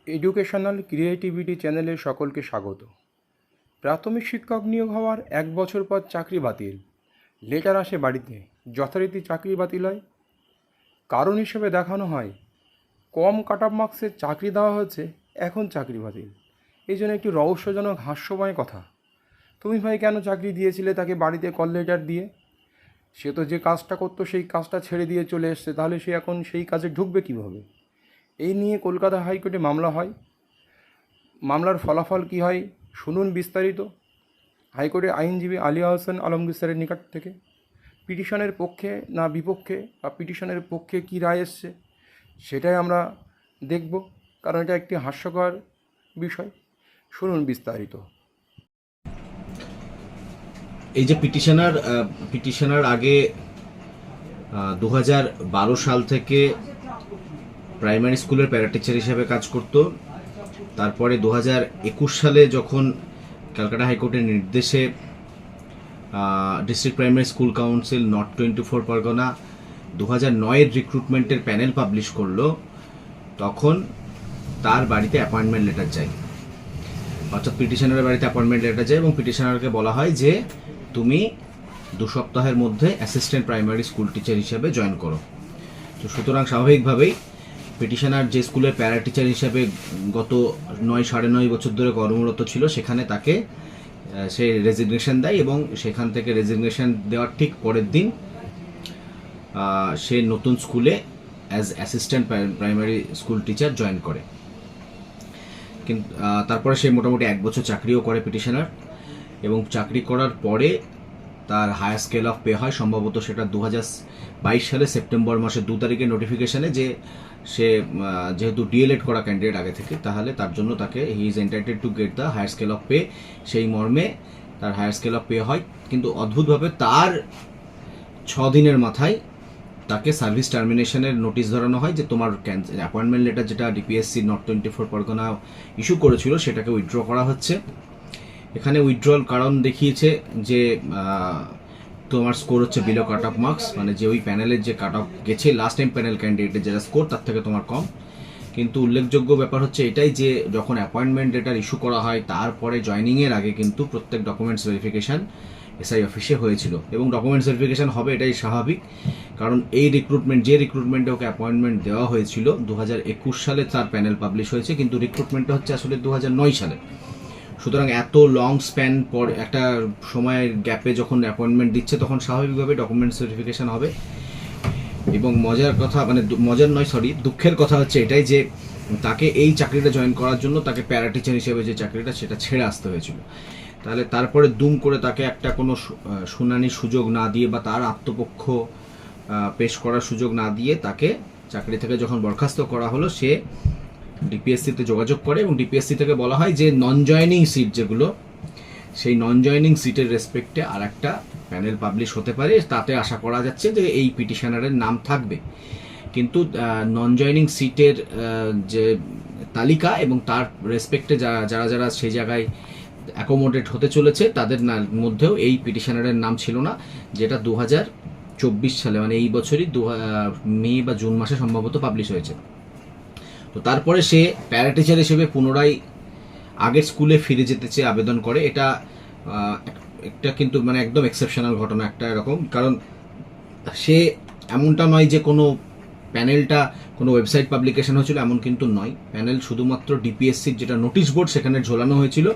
Educational creativity চ্যানেলে সকলকে স্বাগত। প্রাথমিক শিক্ষক নিয়োগ হওয়ার 1 বছর পর চাকরি বাতিল। লেটার আসে বাড়িতে, যথারীতি চাকরি বাতিল হয়। কারণ হিসেবে দেখানো হয় কম কাট অফ মার্কসে চাকরি দেওয়া হয়েছে, এখন চাকরি বাতিল। এই জন্য একটি রহস্যজনক হাস্যময় কথা। তুমি ভাই কেন চাকরি দিয়েছিলে তাকে বাড়িতে কল লেটার দিয়ে? সে তো যে কাজটা করতো সেই কাজটা ছেড়ে দিয়ে চলে এসছে, তাহলে সে এখন সেই কাজে ঢুকবে কীভাবে? এই নিয়ে কলকাতা হাইকোর্টে মামলা হয়। মামলার ফলাফল কী হয় শুনুন বিস্তারিত হাইকোর্টের আইনজীবী আলিয়া হোসেন আলমগীর স্যারের নিকট থেকে। পিটিশনের পক্ষে না বিপক্ষে বা পিটিশনের পক্ষে কী রায় এসছে সেটাই আমরা দেখব, কারণ এটা একটি হাস্যকর বিষয়। শুনুন বিস্তারিত। এই যে পিটিশনার আগে 2012 সাল থেকে প্রাইমারি স্কুলের প্যারাটিচার হিসেবে কাজ করত। তারপরে 2021 সালে যখন ক্যালকাটা হাইকোর্টের নির্দেশে district primary school council north 24 Pargana 2009-এর রিক্রুটমেন্টের প্যানেল পাবলিশ করলো, তখন তার বাড়িতে অ্যাপয়েন্টমেন্ট লেটার চাই, অর্থাৎ পিটিশনারের বাড়িতে অ্যাপয়েন্টমেন্ট লেটার যায় এবং পিটিশনারকে বলা হয় যে তুমি 2 সপ্তাহের মধ্যে অ্যাসিস্ট্যান্ট প্রাইমারি স্কুল টিচার হিসেবে জয়েন করো। তো সুতরাং স্বাভাবিকভাবেই পিটিশনার যে স্কুলের প্যারা টিচার হিসেবে গত 9-9.5 বছর ধরে কর্মরত ছিল, সেখানে তাকে সে রেজিগনেশন দেয় এবং সেখান থেকে রেজিগনেশন দেওয়ার ঠিক পরের দিন সে নতুন স্কুলে as assistant primary school teacher join করে। কিন্তু তারপরে সে মোটামুটি 1 বছর চাকরিও করে পিটিশনার, এবং চাকরি করার পরে তার হায়ার স্কেল অফ পে হয়। সম্ভবত সেটা 2022 সালে সেপ্টেম্বর মাসের 2 তারিখের নোটিফিকেশানে, যে সে যেহেতু ডিএলএড করা ক্যান্ডিডেট আগে থেকে, তাহলে তার জন্য তাকে he is entitled to get the higher scale of pay, সেই মর্মে তার হায়ার স্কেল অফ পে হয়। কিন্তু অদ্ভুতভাবে তার 6 দিনের মাথায় তাকে সার্ভিস টার্মিনেশনের নোটিশ ধরানো হয় যে তোমার অ্যাপয়েন্টমেন্ট লেটার যেটা ডিপিএসসি নর্থ 24 পরগনা ইস্যু করেছিল সেটাকে উইথড্র করা হচ্ছে। এখানে উইথড্রল কারণ দেখিয়েছে যে তোমার স্কোর হচ্ছে বিলো কাট অফ মার্কস, মানে যে ওই প্যানেলের যে কাট অফ গেছে লাস্ট টাইম প্যানেল ক্যান্ডিডেটের যেটা স্কোর তার থেকে তোমার কম। কিন্তু উল্লেখযোগ্য ব্যাপার হচ্ছে এটাই যে যখন অ্যাপয়েন্টমেন্ট লেটার ইস্যু করা হয় তারপরে জয়নিংয়ের আগে কিন্তু প্রত্যেক ডকুমেন্টস ভেরিফিকেশান এসআই অফিসে হয়েছিল, এবং ডকুমেন্টস ভেরিফিকেশান হবে এটাই স্বাভাবিক, কারণ এই যে রিক্রুটমেন্টে ওকে অ্যাপয়েন্টমেন্ট দেওয়া হয়েছিল 2021 সালে তার প্যানেল পাবলিশ হয়েছে, কিন্তু রিক্রুটমেন্টটা হচ্ছে আসলে 2009 সালে। সুতরাং এত লং স্প্যান পর একটা সময়ের গ্যাপে যখন অ্যাপয়েন্টমেন্ট দিচ্ছে তখন স্বাভাবিকভাবে ডকুমেন্টস ভেরিফিকেশান হবে। এবং মজার কথা, মানে মজার নয় সরি, দুঃখের কথা হচ্ছে এটাই যে তাকে এই চাকরিটা জয়েন করার জন্য তাকে প্যারা টিচার হিসেবে যে চাকরিটা সেটা ছেড়ে আসতে হয়েছিল। তাহলে তারপরে দুম করে তাকে একটা কোনো শুনানির সুযোগ না দিয়ে বা তার আত্মপক্ষ পেশ করার সুযোগ না দিয়ে তাকে চাকরি থেকে যখন বরখাস্ত করা হলো, সে ডিপিএসসিতে যোগাযোগ করে এবং ডিপিএসসি থেকে বলা হয় যে নন জয়নিং সিট যেগুলো, সেই নন জয়নিং সিটের রেসপেক্টে আর একটা প্যানেল পাবলিশ হতে পারে, তাতে আশা করা যাচ্ছে যে এই পিটিশনারের নাম থাকবে। কিন্তু নন জয়নিং সিটের যে তালিকা এবং তার রেসপেক্টে যারা যারা সেই জায়গায় অ্যাকোমোডেট হতে চলেছে তাদের মধ্যেও এই পিটিশনারের নাম ছিল না, যেটা 2024 সালে মানে এই বছরই মে বা জুন মাসে সম্ভবত পাবলিশ হয়েছে। তো তারপরে সে প্যারা টিচার হিসেবে পুনরায় আগের স্কুলে ফিরে যেতে চেয়ে আবেদন করে। এটা একটা কিন্তু মানে একদম এক্সেপশনাল ঘটনা একটা এরকম, কারণ সে এমনটা নয় যে কোনো প্যানেলটা কোনো ওয়েবসাইট পাবলিকেশন হয়েছিল, এমন কিন্তু নয়। প্যানেল শুধুমাত্র ডিপিএসসির যেটা নোটিশ বোর্ড সেখানে ঝোলানো হয়েছিল,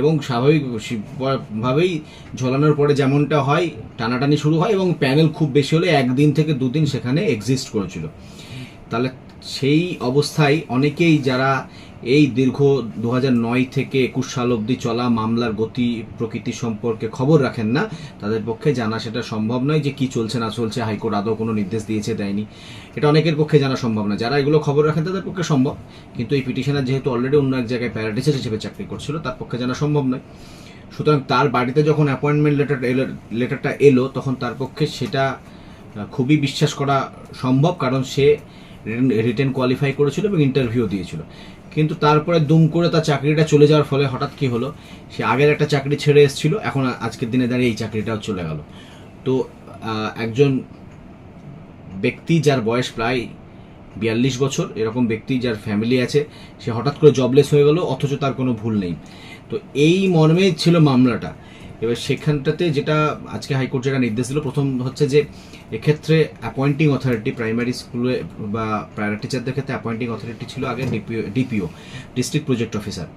এবং স্বাভাবিকভাবেই ঝোলানোর পরে যেমনটা হয় টানাটানি শুরু হয়, এবং প্যানেল খুব বেশি হলে 1 দিন থেকে 2 দিন সেখানে এক্সিস্ট করেছিল। তাহলে সেই অবস্থায় অনেকেই যারা এই দীর্ঘ 2009 থেকে 21 সাল অবধি চলা মামলার গতি প্রকৃতি সম্পর্কে খবর রাখেন না, তাদের পক্ষে জানা সেটা সম্ভব নয় যে কি চলছে না চলছে, হাইকোর্ট আদৌ কোনো নির্দেশ দিয়েছে দেয়নি, এটা অনেকের পক্ষে জানা সম্ভব না। যারা এগুলো খবর রাখেন তাদের পক্ষে সম্ভব, কিন্তু এই পিটিশনার যেহেতু অলরেডি অন্য এক জায়গায় প্যারা টিচার হিসেবে চাকরি করছিল, তার পক্ষে জানা সম্ভব নয়। সুতরাং তার বাড়িতে যখন অ্যাপয়েন্টমেন্ট লেটারটা এলো তখন তার পক্ষে সেটা খুবই বিশ্বাস করা সম্ভব, কারণ সে রিটেন কোয়ালিফাই করেছিল এবং ইন্টারভিউ দিয়েছিল। কিন্তু তারপরে দুম করে তার চাকরিটা চলে যাওয়ার ফলে হঠাৎ কি হলো, সে আগের একটা চাকরি ছেড়ে এসেছিল, এখন আজকের দিনে দাঁড়িয়ে এই চাকরিটাও চলে গেল। তো একজন ব্যক্তি যার বয়স প্রায় 42 বছর, এরকম ব্যক্তি যার ফ্যামিলি আছে, সে হঠাৎ করে জবলেস হয়ে গেল অথচ তার কোনো ভুল নেই। তো এই মর্মে ছিল মামলাটা। এবার সেখানটাতে যেটা আজকে হাইকোর্ট যেটা নির্দেশ দিল, প্রথম হচ্ছে যে এক্ষেত্রে অ্যাপয়েন্টিং অথরিটি প্রাইমারি স্কুলে বা প্রাইমারি টিচারদের ক্ষেত্রে অ্যাপয়েন্টিং অথরিটি ছিল আগে ডিপিও, ডিস্ট্রিক্ট প্রজেক্ট অফিসার,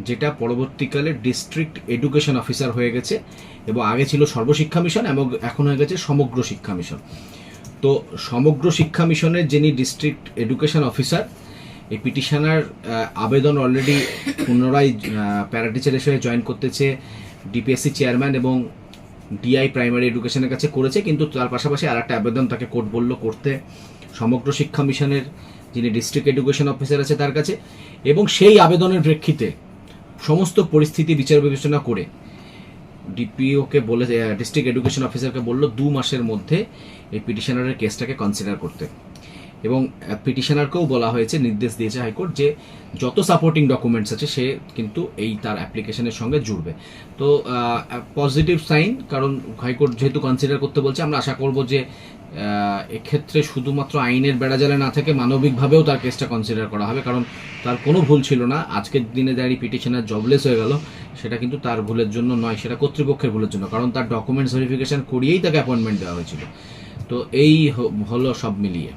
যেটা পরবর্তীকালে ডিস্ট্রিক্ট এডুকেশন অফিসার হয়ে গেছে, এবং আগে ছিল সর্বশিক্ষা মিশন এবং এখন হয়ে গেছে সমগ্র শিক্ষা মিশন। তো সমগ্র শিক্ষা মিশনের যিনি ডিস্ট্রিক্ট এডুকেশন অফিসার, এই পিটিশনার আবেদন অলরেডি পুনরায় প্যারা টিচার হিসেবে জয়েন করতেছে ডিপিএসসি চেয়ারম্যান এবং ডিআই প্রাইমারি এডুকেশনের কাছে করেছে, কিন্তু তার পাশাপাশি আর একটা আবেদন তাকে কোর্ট বলল করতে সমগ্র শিক্ষা মিশনের যিনি ডিস্ট্রিক্ট এডুকেশন অফিসার আছে তার কাছে, এবং সেই আবেদনের প্রেক্ষিতে সমস্ত পরিস্থিতি বিচার বিবেচনা করে ডিপিওকে বলে, ডিস্ট্রিক্ট এডুকেশন অফিসারকে বলল 2 মাসের মধ্যে এই পিটিশনারের কেসটাকে কনসিডার করতে। এবং পিটিশনারকেও বলা হয়েছে, নির্দেশ দিয়েছে হাইকোর্ট যে যত সাপোর্টিং ডকুমেন্টস আছে সে কিন্তু এই তার অ্যাপ্লিকেশনের সঙ্গে জুড়বে। তো পজিটিভ সাইন, কারণ হাইকোর্ট যেহেতু কনসিডার করতে বলছে, আমরা আশা করব যে এক্ষেত্রে শুধুমাত্র আইনের বেড়াজালে না থেকে মানবিকভাবেও তার কেসটা কনসিডার করা হবে, কারণ তার কোনো ভুল ছিল না। আজকের দিনে দাঁড়িয়ে পিটিশনার জবলেস হয়ে গেল, সেটা কিন্তু তার ভুলের জন্য নয়, সেটা কর্তৃপক্ষের ভুলের জন্য, কারণ তার ডকুমেন্টস ভেরিফিকেশন করিয়েই তাকে অ্যাপয়েন্টমেন্ট দেওয়া হয়েছিল। তো এই হলো সব মিলিয়ে।